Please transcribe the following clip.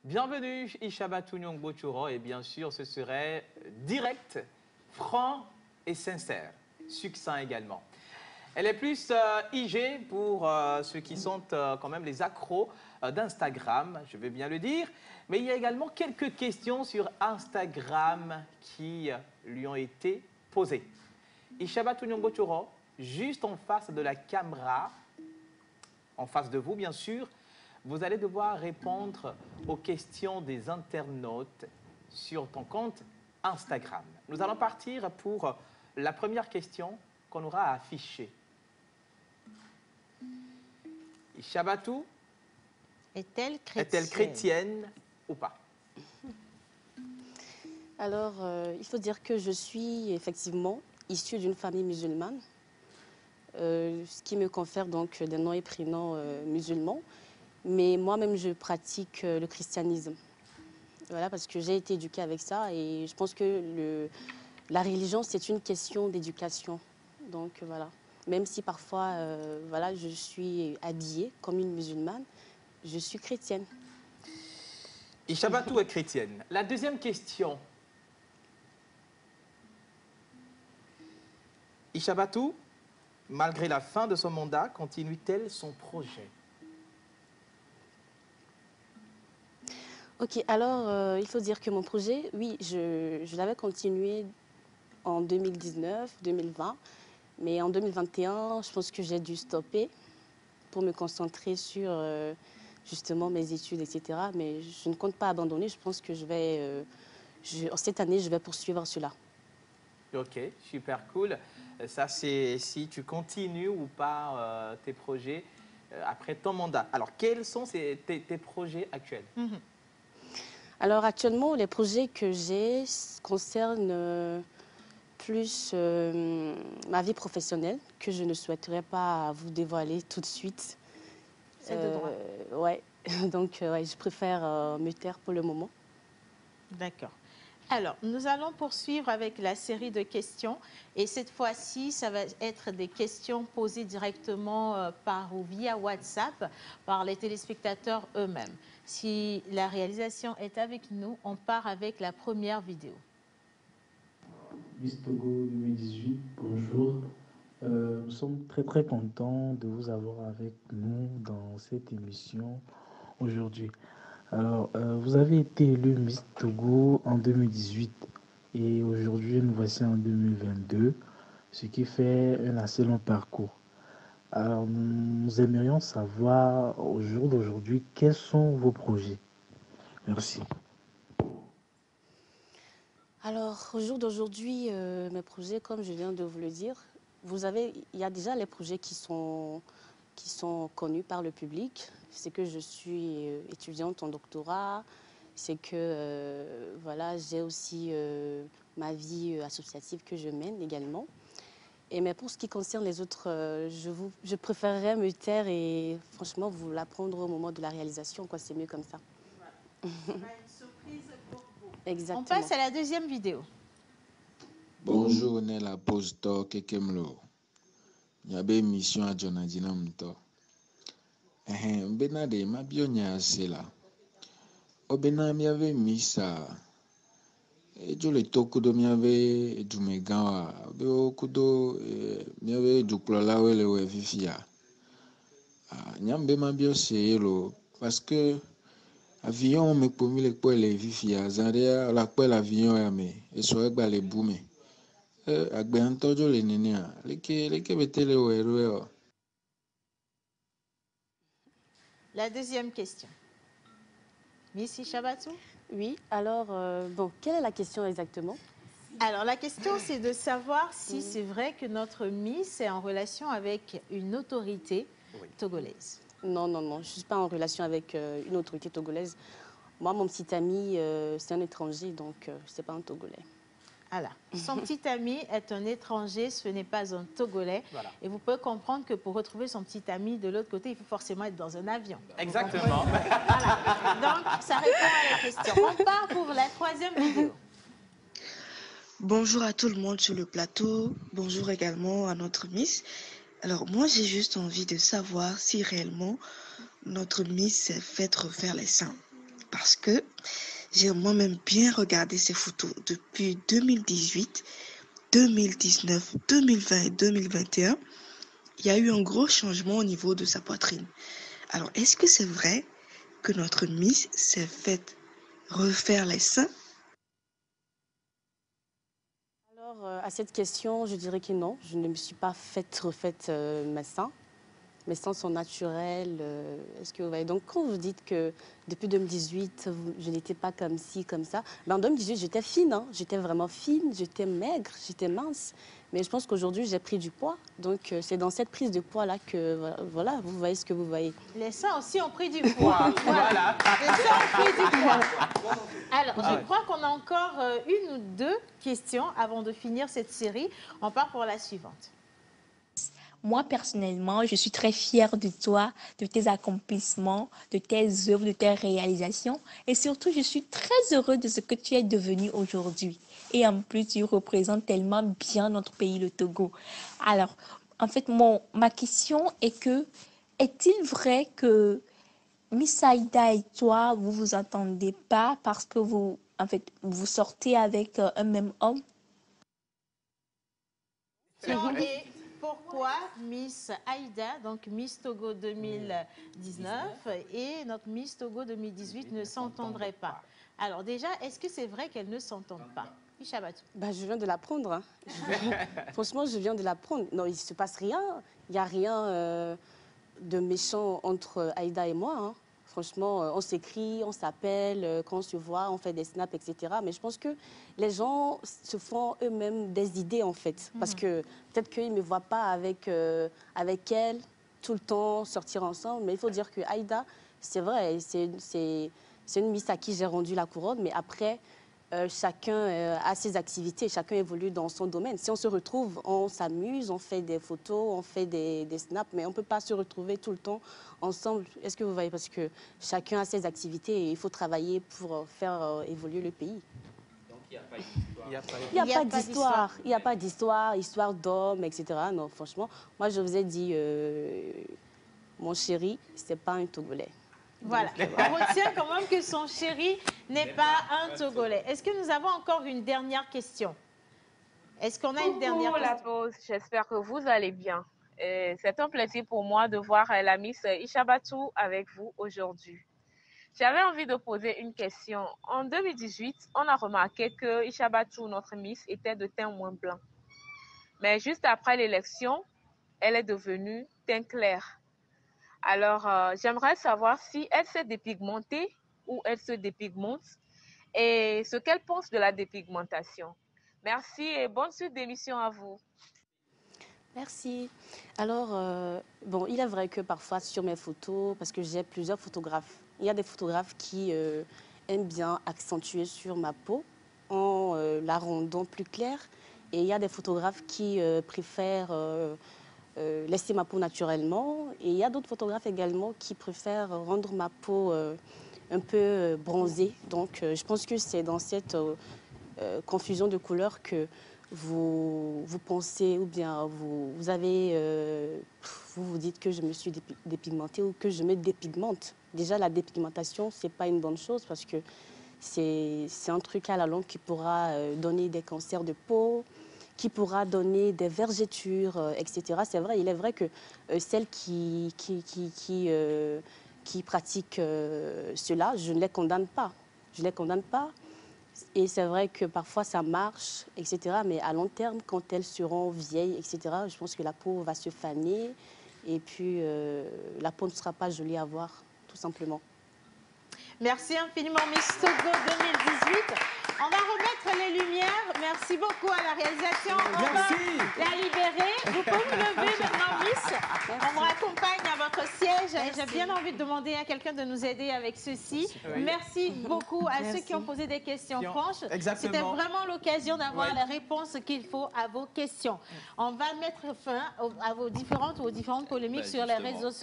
Bienvenue, Ishabatou Nyongbochoro, et bien sûr, ce serait direct, franc et sincère, succinct également. Elle est plus IG pour ceux qui sont quand même les accros d'Instagram, je vais bien le dire. Mais il y a également quelques questions sur Instagram qui lui ont été posées. Ishabatou Nyongbochoro, juste en face de la caméra, en face de vous bien sûr, vous allez devoir répondre aux questions des internautes sur ton compte Instagram. Nous allons partir pour la première question qu'on aura à afficher. Ishabatou, est-elle chrétienne ou pas? Alors, il faut dire que je suis effectivement issue d'une famille musulmane, ce qui me confère donc des noms et prénoms musulmans. Mais moi-même, je pratique le christianisme. Voilà, parce que j'ai été éduquée avec ça et je pense que la religion, c'est une question d'éducation. Donc voilà, même si parfois, voilà, je suis habillée comme une musulmane, je suis chrétienne. Ishabatou est chrétienne. La deuxième question. Ishabatou, malgré la fin de son mandat, continue-t-elle son projet? Ok, alors il faut dire que mon projet, oui, je l'avais continué en 2019, 2020, mais en 2021, je pense que j'ai dû stopper pour me concentrer sur justement mes études, etc. Mais je ne compte pas abandonner, je pense que cette année, je vais poursuivre cela. Ok, super cool. Ça, c'est si tu continues ou pas tes projets après ton mandat. Alors, quels sont tes projets actuels? Alors actuellement, les projets que j'ai concernent plus ma vie professionnelle, que je ne souhaiterais pas vous dévoiler tout de suite. C'est de droit. Ouais, donc ouais, je préfère me taire pour le moment. D'accord. Alors, nous allons poursuivre avec la série de questions. Et cette fois-ci, ça va être des questions posées directement par ou via WhatsApp par les téléspectateurs eux-mêmes. Si la réalisation est avec nous, on part avec la première vidéo. Miss Togo 2018, bonjour. Nous sommes très contents de vous avoir avec nous dans cette émission aujourd'hui. Alors, vous avez été élu Miss Togo en 2018 et aujourd'hui nous voici en 2022, ce qui fait un assez long parcours. Alors, nous aimerions savoir au jour d'aujourd'hui quels sont vos projets. Merci. Alors, au jour d'aujourd'hui, mes projets, comme je viens de vous le dire, il y a déjà les projets qui sont connus par le public. C'est que je suis étudiante en doctorat, c'est que voilà, j'ai aussi ma vie associative que je mène également. Mais pour ce qui concerne les autres, je préférerais me taire et franchement vous l'apprendre au moment de la réalisation, quoi. C'est mieux comme ça. Une surprise pour vous. Exactement. On passe à la deuxième vidéo. Bonjour, on est la pause to kekemlo. Nyabe mission à Jonadina mto. Bena de mabio nya sela. Obena miave misa. Ejo le tokudo miave edumegawa. Be okudo miave eduklola wele we vivia. Nyambe mabio seyelo parce que avion me pomi le poele vivia. Zaria la poele avion ya me. Eso egba le bume. Agbe antojo le nenia. Leke betele wero. La deuxième question. Miss Ishabatou? Oui, alors, bon, quelle est la question exactement? Alors, la question, c'est de savoir si c'est vrai que notre Miss est en relation avec une autorité togolaise. Non, non, non, je ne suis pas en relation avec une autorité togolaise. Moi, mon petit ami, c'est un étranger, donc ce n'est pas un Togolais. Voilà. Son petit ami est un étranger, ce n'est pas un Togolais. Voilà. Et vous pouvez comprendre que pour retrouver son petit ami de l'autre côté, il faut forcément être dans un avion. Exactement. Voilà. Donc, ça répond à la question. On part pour la troisième vidéo. Bonjour à tout le monde sur le plateau. Bonjour également à notre Miss. Alors, moi, j'ai juste envie de savoir si réellement notre Miss s'est fait refaire les seins. parce que j'ai moi-même bien regardé ces photos depuis 2018, 2019, 2020 et 2021. Il y a eu un gros changement au niveau de sa poitrine. Alors, est-ce que c'est vrai que notre Miss s'est faite refaire les seins? Alors, à cette question, je dirais que non, je ne me suis pas refaite mes seins. Mes seins sont naturels. Est-ce que vous voyez? Donc, quand vous dites que depuis 2018, je n'étais pas comme ci, comme ça, ben, en 2018, j'étais fine, hein. J'étais vraiment fine, j'étais maigre, j'étais mince. Mais je pense qu'aujourd'hui, j'ai pris du poids. Donc, c'est dans cette prise de poids-là que, voilà, vous voyez ce que vous voyez. Les seins aussi ont pris du poids. Voilà. Les seins ont pris du poids. Alors, je crois qu'on a encore une ou deux questions avant de finir cette série. On part pour la suivante. Moi, personnellement, je suis très fière de toi, de tes accomplissements, de tes œuvres, de tes réalisations. Et surtout, je suis très heureuse de ce que tu es devenu aujourd'hui. Et en plus, tu représentes tellement bien notre pays, le Togo. Alors, en fait, ma question est que, est-il vrai que Miss Aïda et toi, vous vous entendez pas parce que vous sortez avec un même homme? Et pourquoi Miss Aïda, donc Miss Togo 2019 et notre Miss Togo 2018 ne s'entendraient pas? Alors déjà, est-ce que c'est vrai qu'elles ne s'entendent pas? Ishabatou. Bah, je viens de l'apprendre. Hein. Franchement, je viens de l'apprendre. Non, il ne se passe rien. Il n'y a rien de méchant entre Aïda et moi. Hein. Franchement, on s'écrit, on s'appelle, quand on se voit, on fait des snaps, etc. Mais je pense que les gens se font eux-mêmes des idées, en fait. Parce que peut-être qu'ils ne me voient pas avec elle tout le temps, sortir ensemble. Mais il faut dire que Aïda, c'est vrai, c'est une Miss à qui j'ai rendu la couronne. Mais après, chacun a ses activités, chacun évolue dans son domaine. Si on se retrouve, on s'amuse, on fait des photos, on fait des snaps, mais on ne peut pas se retrouver tout le temps ensemble. Est-ce que vous voyez? Parce que chacun a ses activités et il faut travailler pour faire évoluer le pays. Donc, il n'y a pas d'histoire. Il n'y a pas d'histoire. Il n'y a pas d'histoire, histoire d'homme, etc. Non, franchement, moi, je vous ai dit, mon chéri, ce n'est pas un Togolais. Voilà, on retient quand même que son chéri n'est pas un Togolais. Est-ce que nous avons encore une dernière question? Est-ce qu'on a une dernière question? La pause, j'espère que vous allez bien. C'est un plaisir pour moi de voir la Miss Ishabatou avec vous aujourd'hui. J'avais envie de poser une question. En 2018, on a remarqué que Ishabatou, notre Miss, était de teint moins blanc. Mais juste après l'élection, elle est devenue teint clair. Alors, j'aimerais savoir si elle s'est dépigmentée ou elle se dépigmente et ce qu'elle pense de la dépigmentation. Merci et bonne suite d'émission à vous. Merci. Alors, bon, il est vrai que parfois sur mes photos, parce que j'ai plusieurs photographes, il y a des photographes qui aiment bien accentuer sur ma peau en la rendant plus claire. Et il y a des photographes qui préfèrent laisser ma peau naturellement. Et il y a d'autres photographes également qui préfèrent rendre ma peau un peu bronzée. Donc, je pense que c'est dans cette confusion de couleurs que vous pensez ou bien vous dites que je me suis dépigmentée ou que je me dépigmente. Déjà, la dépigmentation, ce n'est pas une bonne chose parce que c'est un truc à la longue qui pourra donner des cancers de peau, qui pourra donner des vergetures, etc. C'est vrai, il est vrai que celles qui pratiquent cela, je ne les condamne pas. Je ne les condamne pas. Et c'est vrai que parfois ça marche, etc. Mais à long terme, quand elles seront vieilles, etc., je pense que la peau va se faner et puis la peau ne sera pas jolie à voir, tout simplement. Merci infiniment, Miss Togo 2018. On va remettre les lumières. Merci beaucoup à la réalisation. On va la libérer. Vous pouvez vous lever maintenant, Miss. On vous raccompagne à votre siège. J'ai bien envie de demander à quelqu'un de nous aider avec ceci. Oui. Merci beaucoup à ceux qui ont posé des questions franches. C'était vraiment l'occasion d'avoir les réponses qu'il faut à vos questions. On va mettre fin aux différentes polémiques sur les réseaux sociaux.